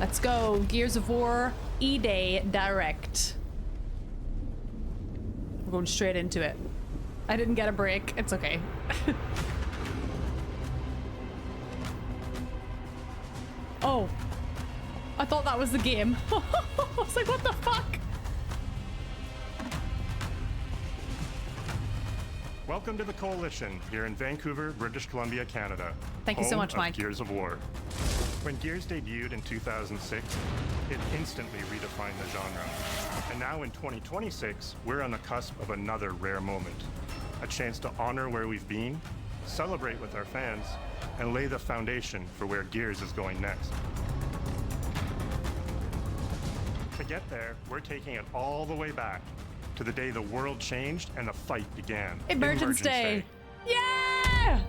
Let's go. Gears of War Eday Direct. We're going straight into it. I didn't get a break. It's okay. Oh. I thought that was the game. I was like, what the fuck? Welcome to the Coalition here in Vancouver, British Columbia, Canada. Thank you so much, Mike. Gears of War. When Gears debuted in 2006, it instantly redefined the genre. And now in 2026, we're on the cusp of another rare moment. A chance to honor where we've been, celebrate with our fans, and lay the foundation for where Gears is going next. To get there, we're taking it all the way back to the day the world changed and the fight began. Emergence Day. Yeah!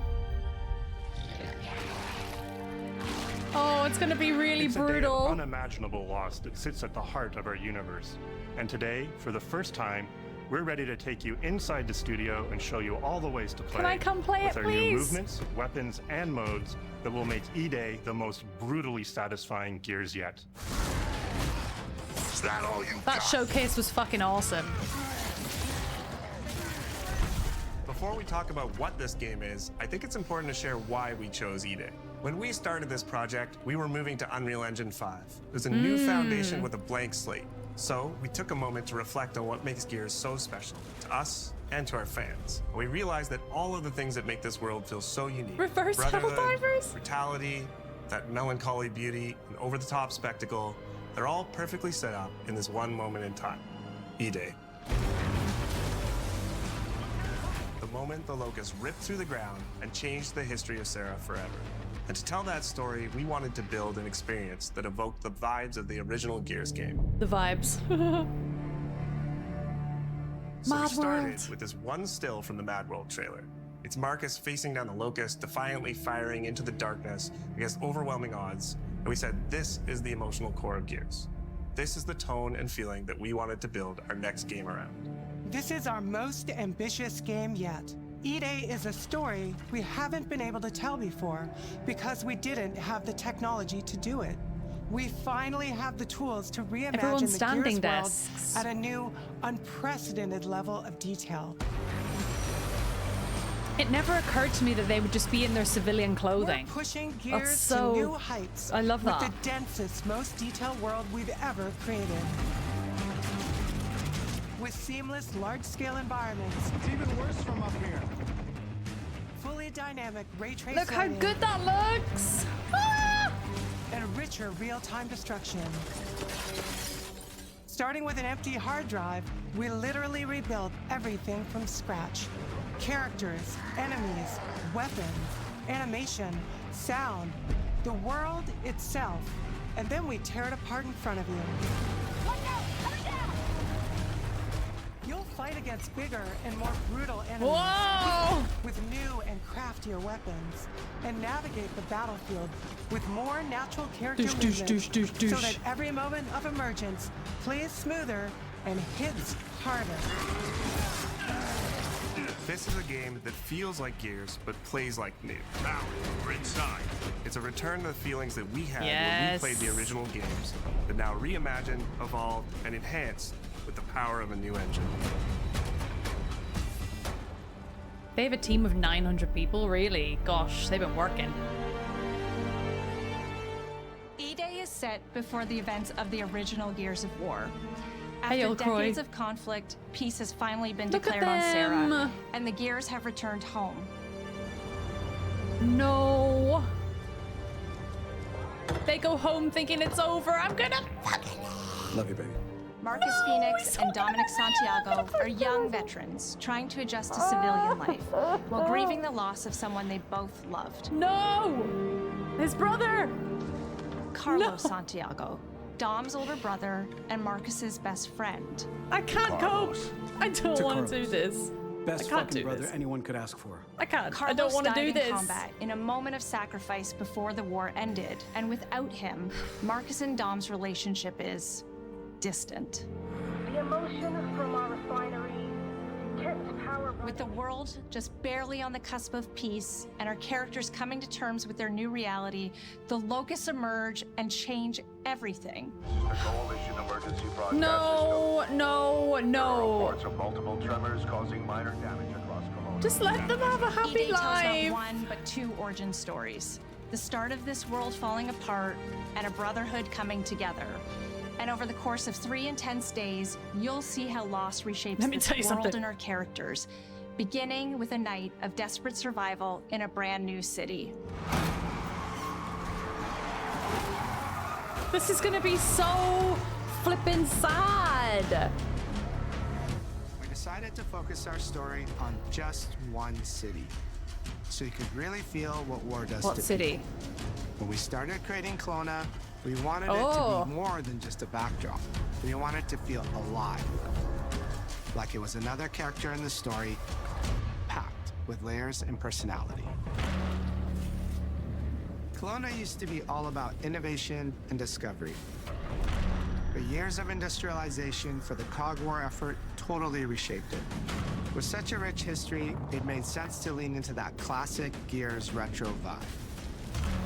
Oh, it's gonna be really it's brutal. A day of unimaginable loss that sits at the heart of our universe. And today, for the first time, we're ready to take you inside the studio and show you all the ways to play. Can I come play with it, our please? new movements, weapons, and modes that will make Eday the most brutally satisfying Gears yet. Is that all you That got? showcase was fucking awesome. Before we talk about what this game is, I think it's important to share why we chose Eday. When we started this project, we were moving to Unreal Engine 5. It was a new foundation with a blank slate. So we took a moment to reflect on what makes Gears so special to us and to our fans. And we realized that all of the things that make this world feel so unique. Reverse brotherhood, Helldivers? brutality, that melancholy beauty, and over-the-top spectacle, they're all perfectly set up in this one moment in time. Eday. The moment the Locust ripped through the ground and changed the history of Sarah forever. And to tell that story, we wanted to build an experience that evoked the vibes of the original Gears game. The vibes. So we Mad started World. with this one still from the Mad World trailer. It's Marcus facing down the Locust, defiantly firing into the darkness against overwhelming odds. And we said, this is the emotional core of Gears. This is the tone and feeling that we wanted to build our next game around. This is our most ambitious game yet. Eday is a story we haven't been able to tell before because we didn't have the technology to do it. We finally have the tools to reimagine Everyone's the standing Gears world desks. at a new, unprecedented level of detail. It never occurred to me that they would just be in their civilian clothing. We're pushing Gears so- to new heights. I love that. With the densest, most detailed world we've ever created. With seamless, large-scale environments. It's even worse from up here. Fully dynamic ray trace Look how lighting, good that looks! Ah! and richer real-time destruction. Starting with an empty hard drive, we literally rebuilt everything from scratch. Characters, enemies, weapons, animation, sound, the world itself. And then we tear it apart in front of you. You'll fight against bigger and more brutal enemies. Whoa! With new and craftier weapons, and navigate the battlefield with more natural character Douche, movement, douche, douche, douche, so douche. that every moment of emergence plays smoother and hits harder. This is a game that feels like Gears, but plays like new. Now, we're inside. It's a return to the feelings that we had when Yes. we played the original games, but now reimagined, evolved, and enhanced with the power of a new engine. They have a team of 900 people, really. Gosh, they've been working. Eday is set before the events of the original Gears of War. After Hail, Croy. decades of conflict, peace has finally been Look at declared on Sarah, them. and the Gears have returned home. No. They go home thinking it's over. I'm gonna fucking... Love you, baby. Marcus No, Phoenix he's and so Dominic gonna Santiago fucking are young veterans trying to adjust to civilian life while grieving the loss of someone they both loved. No! His brother! Carlos No. Santiago, Dom's older brother and Marcus's best friend. I can't Carlos. cope. I don't To want to do Carlos. this. Best I can't fucking do brother this. anyone could ask for. I can't. Carlos I don't want to died do in this. combat in a moment of sacrifice before the war ended, and without him, Marcus and Dom's relationship is distant. The emotions from our refinery With the world just barely on the cusp of peace and our characters coming to terms with their new reality, the locusts emerge and change everything. The coalition emergency broadcast No, system. no, There are no. reports of multiple tremors causing minor damage across Colona. Just let them have a happy Eday tells not life. one, but two origin stories. The start of this world falling apart and a brotherhood coming together. And over the course of 3 intense days, you'll see how loss reshapes Let me this tell you world something. and our characters, beginning with a night of desperate survival in a brand new city. This is gonna be so flippin' sad. We decided to focus our story on just one city, so you could really feel what war does What to city? people. When we started creating Colona, we wanted it Oh. to be more than just a backdrop. We wanted it to feel alive, like it was another character in the story, packed with layers and personality. Colona used to be all about innovation and discovery. But years of industrialization for the Cog War effort totally reshaped it. With such a rich history, it made sense to lean into that classic Gears retro vibe.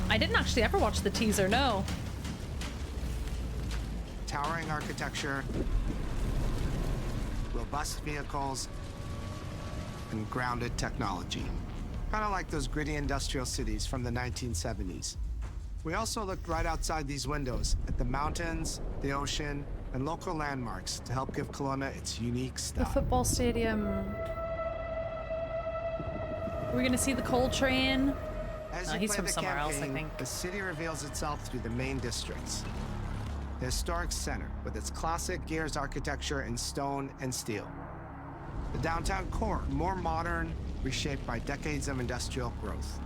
I didn't actually ever watch the teaser, no. Towering architecture, robust vehicles, and grounded technology. Kind of like those gritty industrial cities from the 1970s. We also looked right outside these windows at the mountains, the ocean, and local landmarks to help give Colona its unique The style. football stadium. We're gonna see the coal train. As No, you he's play from the somewhere else, I campaign, think. the city reveals itself through the main districts. The historic center, with its classic Gears architecture in stone and steel. The downtown core, more modern, reshaped by decades of industrial growth.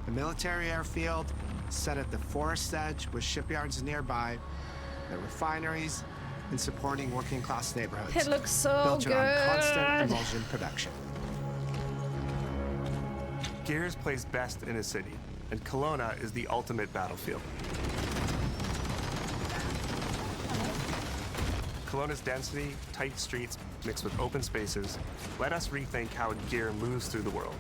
The military airfield, set at the forest edge with shipyards nearby, the refineries, and supporting working-class neighborhoods. It looks so built around constant good. emulsion production. Gears plays best in a city, and Colona is the ultimate battlefield. Colona's density, tight streets, mixed with open spaces, let us rethink how Gear moves through the world,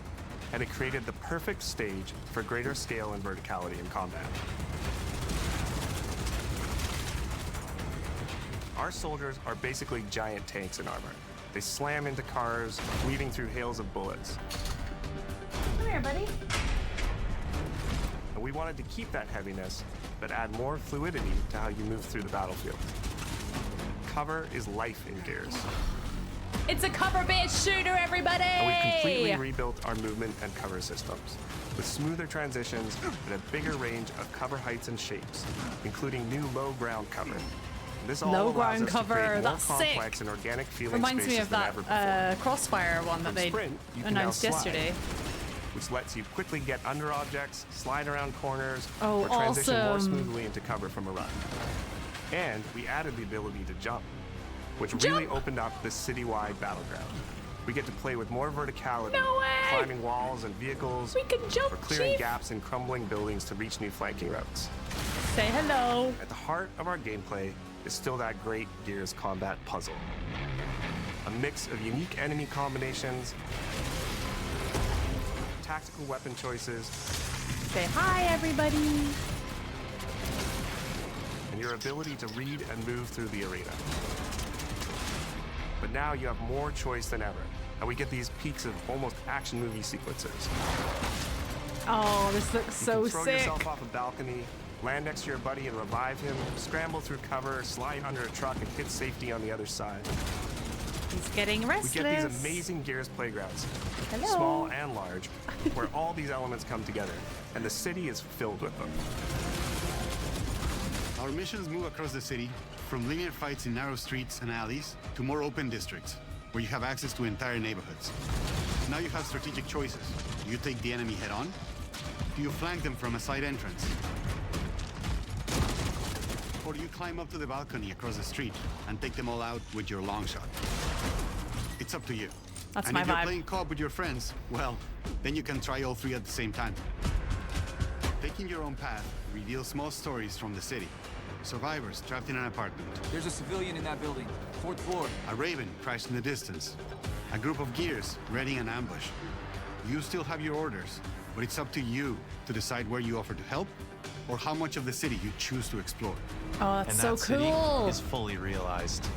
and it created the perfect stage for greater scale and verticality in combat. Our soldiers are basically giant tanks in armor. They slam into cars, weaving through hails of bullets. Come here, buddy. And we wanted to keep that heaviness, but add more fluidity to how you move through the battlefield. Cover is life in Gears. It's a cover-based shooter, everybody! And we've completely rebuilt our movement and cover systems, with smoother transitions and a bigger range of cover heights and shapes, including new low ground cover. This all Low allows ground us to cover, create more that's sick. complex and organic feeling Reminds me spaces of than ever that before. Crossfire one that From they Sprint, you can now announced slide, yesterday. which lets you quickly get under objects, slide around corners, Oh, or transition more awesome. smoothly into cover from a run. And we added the ability to jump, which really opened up this citywide battleground. We get to play with more verticality, No way! climbing walls and vehicles, We can jump, or clearing Chief. gaps in crumbling buildings to reach new flanking routes. Say hello. At the heart of our gameplay is still that great Gears combat puzzle. A mix of unique enemy combinations, tactical weapon choices, Say hi, everybody. and your ability to read and move through the arena. But now you have more choice than ever, and we get these peaks of almost action movie sequences. Oh, this looks You so can throw sick. yourself off a balcony, land next to your buddy and revive him, scramble through cover, slide under a truck, and hit safety on the other side. He's getting We restless. get these amazing Gears playgrounds, Hello. small and large, where all these elements come together, and the city is filled with them. Our missions move across the city, from linear fights in narrow streets and alleys to more open districts, where you have access to entire neighborhoods. Now you have strategic choices. Do you take the enemy head on? Do you flank them from a side entrance? Or do you climb up to the balcony across the street and take them all out with your long shot? It's up to you. That's and my if you're vibe. playing co-op with your friends, well, then you can try all three at the same time. Taking your own path reveals small stories from the city. Survivors trapped in an apartment. There's a civilian in that building. 4th floor. A raven crashed in the distance. A group of gears readying an ambush. You still have your orders, but it's up to you to decide where you offer to help or how much of the city you choose to explore. Oh, that's And so that city cool. is fully realized.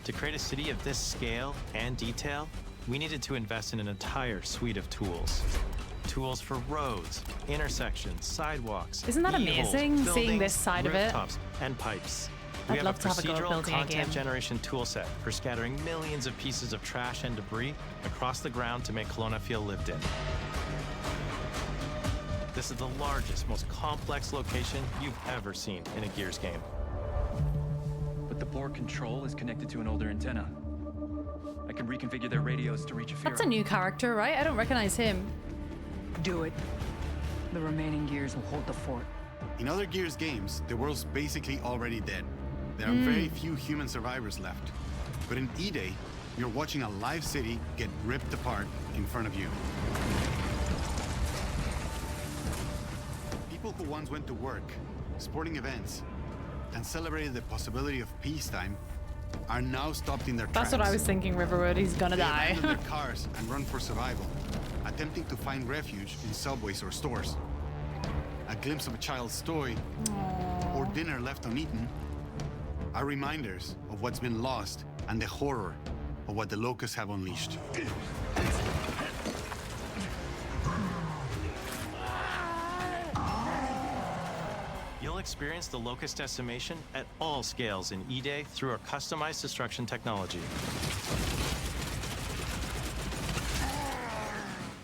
To create a city of this scale and detail, we needed to invest in an entire suite of tools. Tools for roads, intersections, sidewalks. Isn't that e-holes, amazing, seeing buildings, this side of it? rooftops, and pipes. We I'd have love a to have a go at procedural building a content game. generation toolset for scattering millions of pieces of trash and debris across the ground to make Colona feel lived in. This is the largest, most complex location you've ever seen in a Gears game. But the board control is connected to an older antenna. I can reconfigure their radios to reach a That's a new character, right? I don't recognize him. Do it. The remaining gears will hold the fort. In other Gears games, the world's basically already dead. There are very few human survivors left. But in Eday, you're watching a live city get ripped apart in front of you. People who once went to work, sporting events, and celebrated the possibility of peacetime are now stopped in their tracks. That's what I was thinking, Riverwood. He's gonna They die. abandon their cars and run for survival, attempting to find refuge in subways or stores. A glimpse of a child's toy or dinner left uneaten are reminders of what's been lost and the horror of what the locusts have unleashed. You'll experience the locust decimation at all scales in Eday through our customized destruction technology.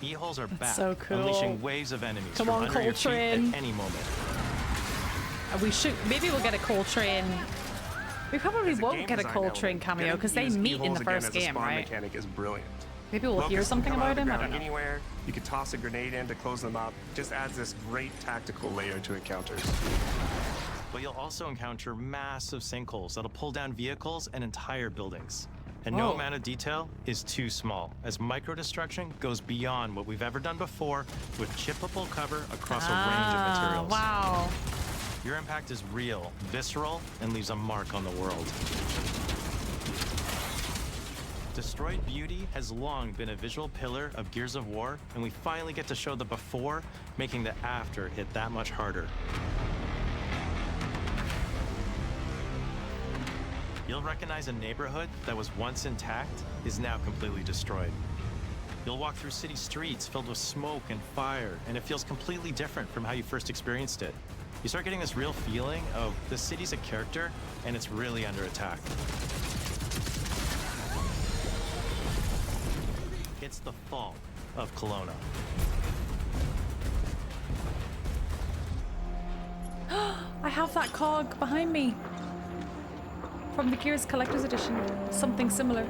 E-holes are back, so cool. unleashing waves of enemies Come from on, under your feet Coltrane. at any moment. We should, maybe we'll get a Coltrane. We probably As a won't game get a design Coltrane element, cameo getting because to they use meet in e-holes the again first as a game, spawn right? mechanic is brilliant. Maybe we'll hear Locusts something come out about of the him. I ground don't know. Anywhere, you could toss a grenade in to close them up. Just adds this great tactical layer to encounters. But you'll also encounter massive sinkholes that'll pull down vehicles and entire buildings. And no Whoa. amount of detail is too small, as micro-destruction goes beyond what we've ever done before with chippable cover across a range of materials. Wow. Your impact is real, visceral, and leaves a mark on the world. Destroyed Beauty has long been a visual pillar of Gears of War, and we finally get to show the before, making the after hit that much harder. You'll recognize a neighborhood that was once intact is now completely destroyed. You'll walk through city streets filled with smoke and fire, and it feels completely different from how you first experienced it. You start getting this real feeling of the city's a character, and it's really under attack. It's the fall of Colona. I have that cog behind me from the Gears Collector's Edition. Something similar.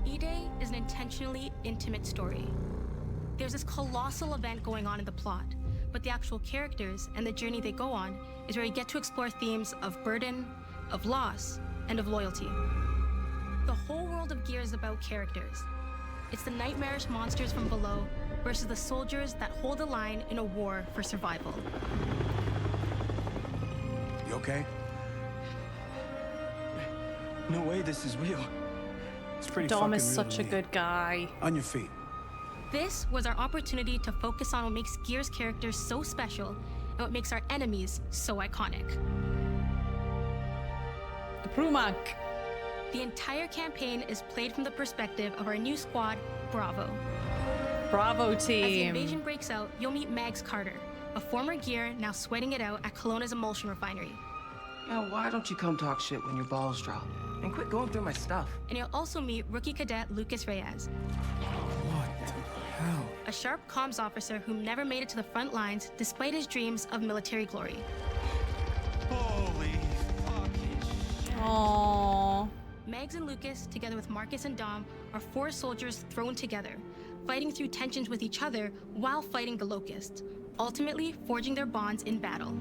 Eday is an intentionally intimate story. There's this colossal event going on in the plot, but the actual characters and the journey they go on is where you get to explore themes of burden, of loss, and of loyalty. The whole world of Gears is about characters. It's the nightmarish monsters from below versus the soldiers that hold the line in a war for survival. You okay? No way this is real. It's pretty Dom fucking is real such to a me. good guy. On your feet. This was our opportunity to focus on what makes Gears characters so special and what makes our enemies so iconic. The Prumak. The entire campaign is played from the perspective of our new squad, Bravo. Bravo As the team. invasion breaks out, you'll meet Mags Carter, a former Gear now sweating it out at Colona's emulsion refinery. Now, why don't you come talk shit when your balls drop? And quit going through my stuff. And you'll also meet rookie cadet Lucas Reyes, What the hell? a sharp comms officer who never made it to the front lines despite his dreams of military glory. Holy fucking shit. Aww. Mags and Lucas, together with Marcus and Dom, are 4 soldiers thrown together, fighting through tensions with each other while fighting the Locust, ultimately forging their bonds in battle.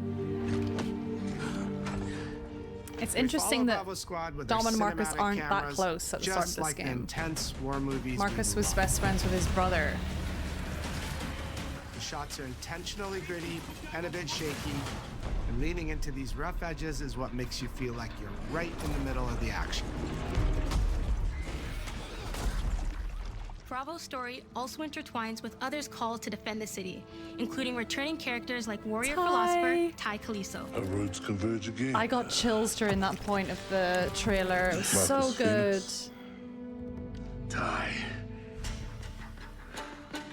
It's interesting that Bravo Squad with their Dom and Marcus cinematic aren't that cameras, close at the start of just this like the game. intense war movies. Marcus we was love. best friends with his brother. The shots are intentionally gritty and a bit shaky, and leaning into these rough edges is what makes you feel like you're right in the middle of the action. Bravo's story also intertwines with others called to defend the city, including returning characters like warrior philosopher Ty Kaliso. Our roads converge again. I got chills during that point of the trailer. It was so good. Ty.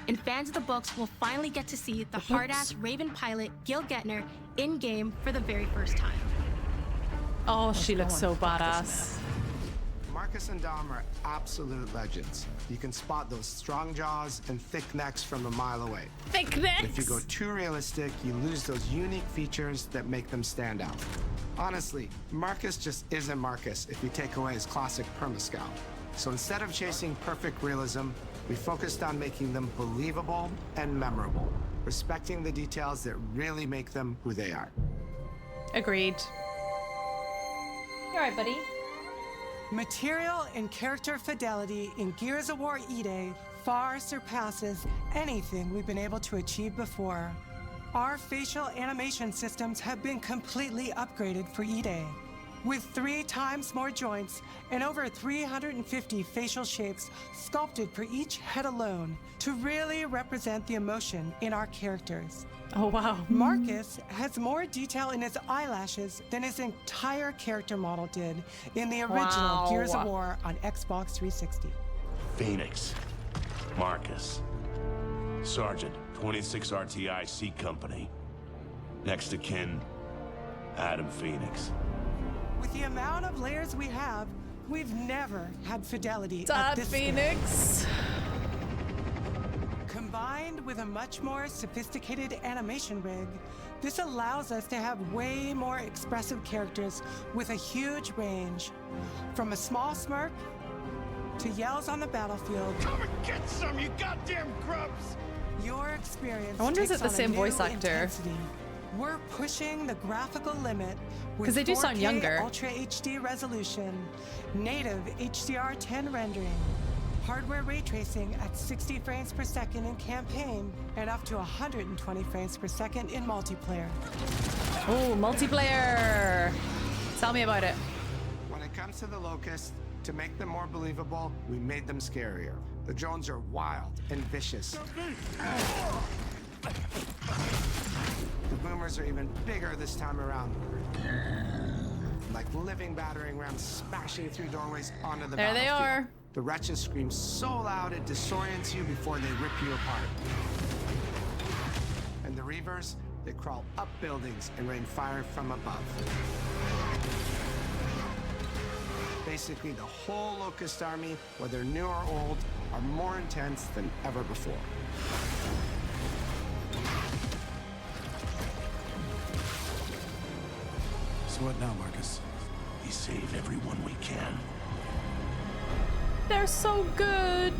And fans of the books will finally get to see the hard-ass Raven pilot Gil Gettner in-game for the very first time. Oh, she looks so badass. Marcus and Dom are absolute legends. You can spot those strong jaws and thick necks from a mile away. Thick necks! If you go too realistic, you lose those unique features that make them stand out. Honestly, Marcus just isn't Marcus if you take away his classic perma-scowl. So instead of chasing perfect realism, we focused on making them believable and memorable, respecting the details that really make them who they are. Agreed. You alright, buddy? Material and character fidelity in Gears of War Eday far surpasses anything we've been able to achieve before. Our facial animation systems have been completely upgraded for Eday, with 3 times more joints and over 350 facial shapes sculpted for each head alone to really represent the emotion in our characters. Oh, wow. Marcus has more detail in his eyelashes than his entire character model did in the original Gears of War on Xbox 360. Phoenix. Marcus. Sergeant, 26 RTI C Company. Next of kin, Adam Phoenix. With the amount of layers we have, we've never had fidelity at this Phoenix. scale. Combined with a much more sophisticated animation rig, this allows us to have way more expressive characters with a huge range. From a small smirk to yells on the battlefield. Come and get some, you goddamn grubs! Your experience I wonder is it takes the on a same new voice actor? intensity. We're pushing the graphical limit with 'Cause they do sound 4K younger. Ultra HD resolution, native HDR10 rendering, hardware ray tracing at 60 frames per second in campaign, and up to 120 frames per second in multiplayer. Oh, multiplayer! Tell me about it. When it comes to the Locusts, to make them more believable, we made them scarier. The drones are wild and vicious. The boomers are even bigger this time around. Like living battering rams smashing through doorways onto the There they battlefield. are. The wretches scream so loud it disorients you before they rip you apart. And the Reavers, they crawl up buildings and rain fire from above. Basically, the whole Locust army, whether new or old, are more intense than ever before. So what now, Marcus? We save everyone we can. They're so good.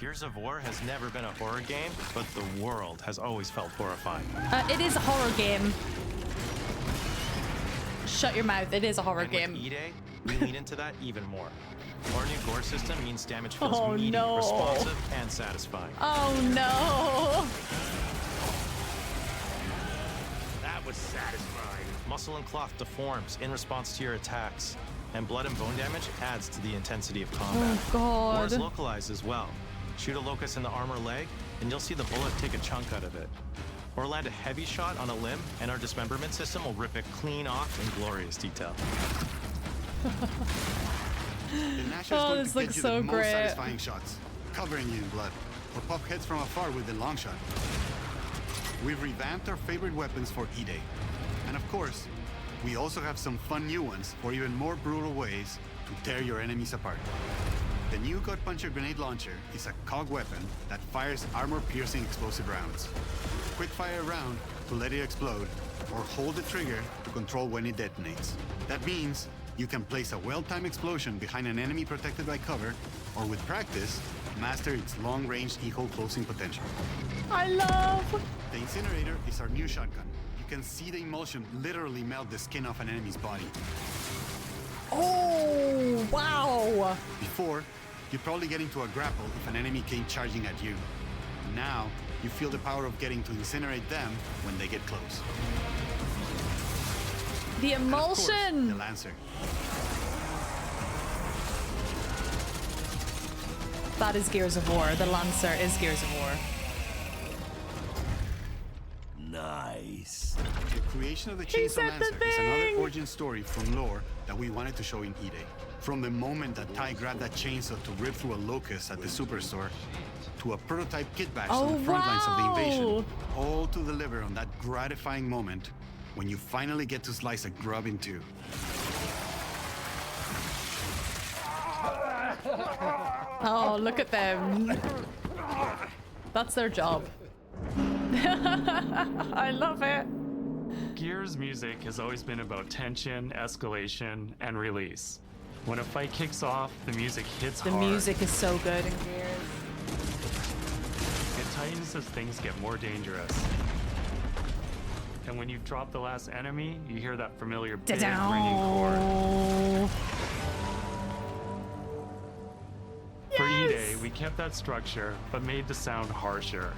Gears of War has never been a horror game, but the world has always felt horrifying. It is a horror game. Shut your mouth. It is a horror And game. with Eday, we lean into that even more. Our new gore system means damage feels Oh, meaty, no. responsive, and satisfying. Oh no. That was satisfying. Muscle and cloth deforms in response to your attacks, and blood and bone damage adds to the intensity of combat. Oh, God. Gore is localized as well. Shoot a locust in the armor leg, and you'll see the bullet take a chunk out of it. Or land a heavy shot on a limb, and our dismemberment system will rip it clean off in glorious detail. The Gnasher is Oh, going this to looks get you so the most great. satisfying shots, covering you in blood, or pop heads from afar with the long shot. We've revamped our favorite weapons for Eday. And of course, we also have some fun new ones for even more brutal ways to tear your enemies apart. The new Gut Puncher grenade launcher is a cog weapon that fires armor-piercing explosive rounds. Quick fire a round to let it explode, or hold the trigger to control when it detonates. That means you can place a well-timed explosion behind an enemy protected by cover, or with practice, master its long-range eco closing potential. I love. The incinerator is our new shotgun. You can see the emulsion literally melt the skin off an enemy's body. Oh, wow. Before, you'd probably get into a grapple if an enemy came charging at you. Now, you feel the power of getting to incinerate them when they get close. The And of course, emulsion. the Lancer. That is Gears of War. The Lancer is Gears of War. Nice. The creation of the Chainsaw Lancer is another origin story from lore that we wanted to show in Eday. From the moment that Ty grabbed that chainsaw to rip through a locust at the superstore, to a prototype kit bash on the front lines of the invasion, all to deliver on that gratifying moment when you finally get to slice a grub in two. Oh, look at them. That's their job. I love it. Gears music has always been about tension, escalation, and release. When a fight kicks off, the music hits hard. The music is so good in Gears. It tightens as things get more dangerous. And when you've dropped the last enemy, you hear that familiar big ringing chord. For Eday, we kept that structure, but made the sound harsher.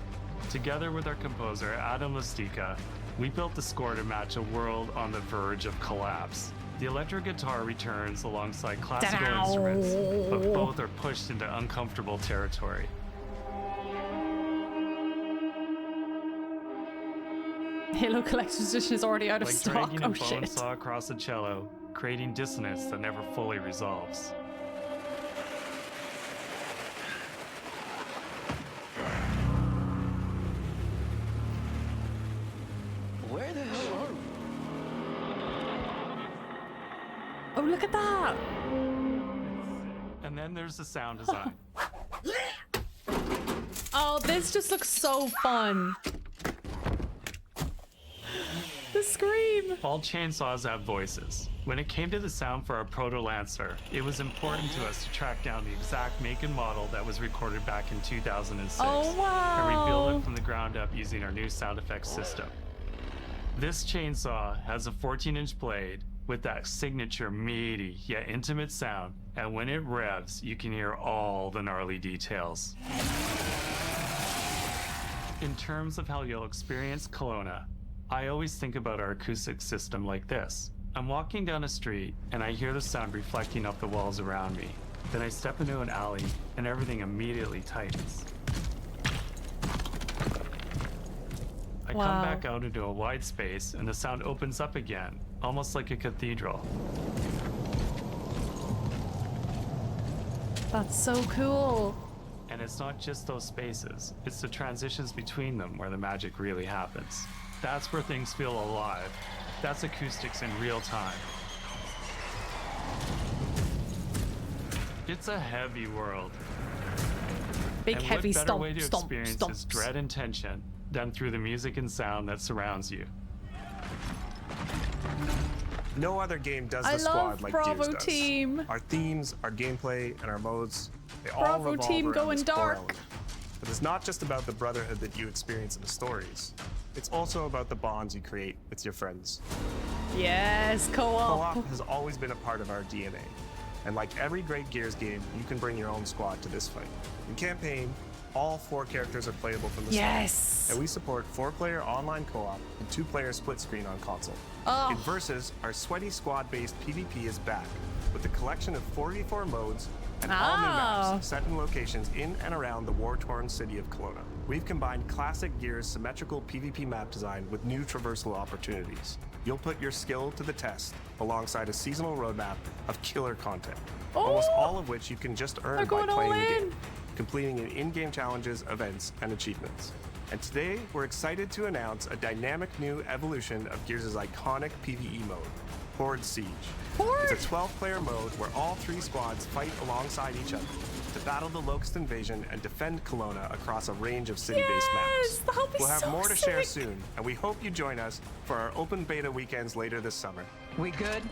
Together with our composer, Adam Lastica, we built the score to match a world on the verge of collapse. The electric guitar returns alongside classical instruments, but both are pushed into uncomfortable territory. Halo Collector's Edition is already out of stock. Dragging Oh a bone shit. saw across a cello, creating dissonance that never fully resolves. Where the hell are we? Oh, look at that. And then there's the sound design. Oh, this just looks so fun. The scream. All chainsaws have voices. When it came to the sound for our Proto Lancer, it was important to us to track down the exact make and model that was recorded back in 2006 Oh, wow. and rebuild it from the ground up using our new sound effects system. This chainsaw has a 14-inch blade with that signature meaty yet intimate sound, and when it revs, you can hear all the gnarly details. In terms of how you'll experience Colona, I always think about our acoustic system like this. I'm walking down a street and I hear the sound reflecting off the walls around me. Then I step into an alley and everything immediately tightens. I come back out into a wide space and the sound opens up again, almost like a cathedral. That's so cool. And it's not just those spaces, it's the transitions between them where the magic really happens. That's where things feel alive. That's acoustics in real time. It's a heavy world. Big and heavy what better stomp, way to stomp, experience stomps. its dread and tension than through the music and sound that surrounds you. No other game does I the squad love like Bravo Gears does. Team. Our themes, our gameplay, and our modes, they all Bravo revolve Team around going this core dark. element. But it's not just about the brotherhood that you experience in the stories. It's also about the bonds you create with your friends. Yes, co-op. Co-op has always been a part of our DNA. And like every great Gears game, you can bring your own squad to this fight. In campaign, all 4 characters are playable from the Yes. start. And we support 4-player online co-op and 2-player split screen on console. Oh. In Versus, our sweaty squad-based PvP is back with a collection of 44 modes and all new maps set in locations in and around the war-torn city of Colona. We've combined classic Gears symmetrical PvP map design with new traversal opportunities. You'll put your skill to the test alongside a seasonal roadmap of killer content, almost all of which you can just earn by playing the game, completing in-game challenges, events, and achievements. And today, we're excited to announce a dynamic new evolution of Gears' iconic PvE mode, Horde Siege. It's a 12-player mode where all 3 squads fight alongside each other to battle the Locust invasion and defend Colona across a range of city-based maps. We'll have more to share soon, and we hope you join us for our open beta weekends later this summer. We good?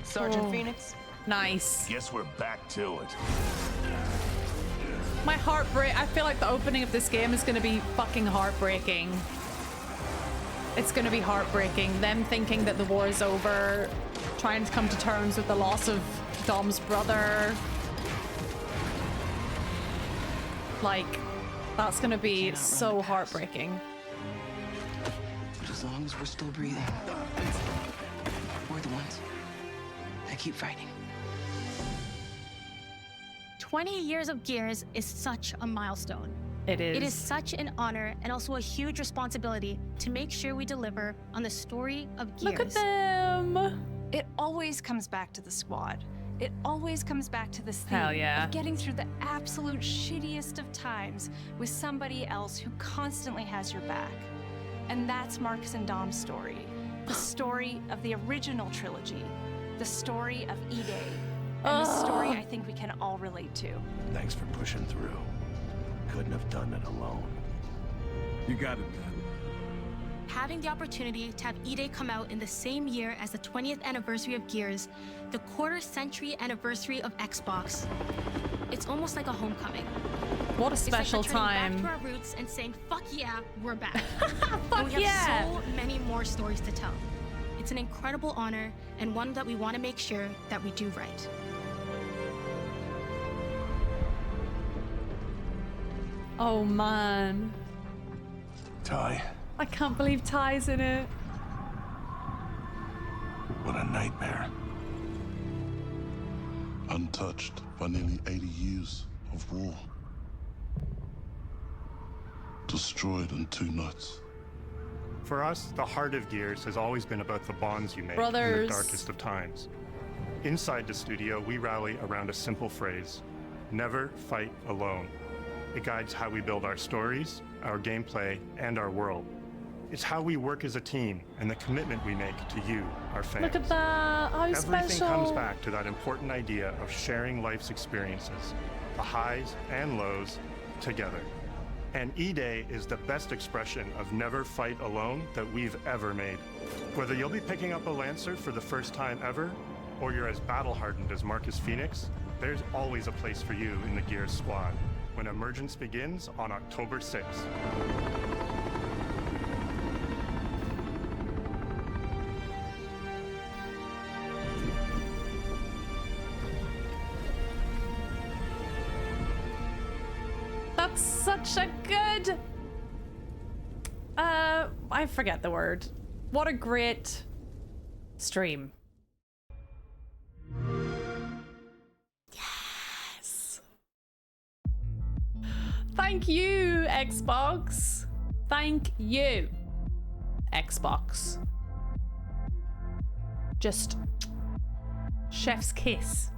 Sergeant Phoenix? Nice. Guess we're back to it. My heartbreak. I feel like the opening of this game is going to be fucking heartbreaking. It's going to be heartbreaking. Them thinking that the war is over, trying to come to terms with the loss of Dom's brother. Like, that's going to be so heartbreaking. But as long as we're still breathing, we're the ones that keep fighting. 20 years of Gears is such a milestone. It is. It is such an honor and also a huge responsibility to make sure we deliver on the story of Gears. Look at them. It always comes back to the squad. It always comes back to this thing Hell yeah. of getting through the absolute shittiest of times with somebody else who constantly has your back. And that's Marcus and Dom's story. The story of the original trilogy. The story of Eday. And the story I think we can all relate to. Thanks for pushing through. Couldn't have done it alone. You got it, man. Having the opportunity to have Eday come out in the same year as the 20th anniversary of Gears, the quarter-century anniversary of Xbox, it's almost like a homecoming. What a special it's like we're time. turning back to our roots and saying, fuck yeah, we're back. Fuck and we yeah. have so many more stories to tell. It's an incredible honor and one that we want to make sure that we do right. Oh man. Ty, I can't believe Ty's in it. what a nightmare. Untouched by nearly 80 years of war. Destroyed in 2 nights. For us, the heart of Gears has always been about the bonds you make in Brothers. the darkest of times. Inside the studio, we rally around a simple phrase: never fight alone. It guides how we build our stories, our gameplay, and our world. It's how we work as a team and the commitment we make to you, our fans. Look at that. How Everything special. comes back to that important idea of sharing life's experiences, the highs and lows, together. And Eday is the best expression of never fight alone that we've ever made. Whether you'll be picking up a Lancer for the first time ever, or you're as battle-hardened as Marcus Phoenix, there's always a place for you in the Gears squad when Emergence begins on October 6th. That's such a good... I forget the word. What a great stream. Yes. Thank you, Xbox. Thank you, Xbox. Just chef's kiss.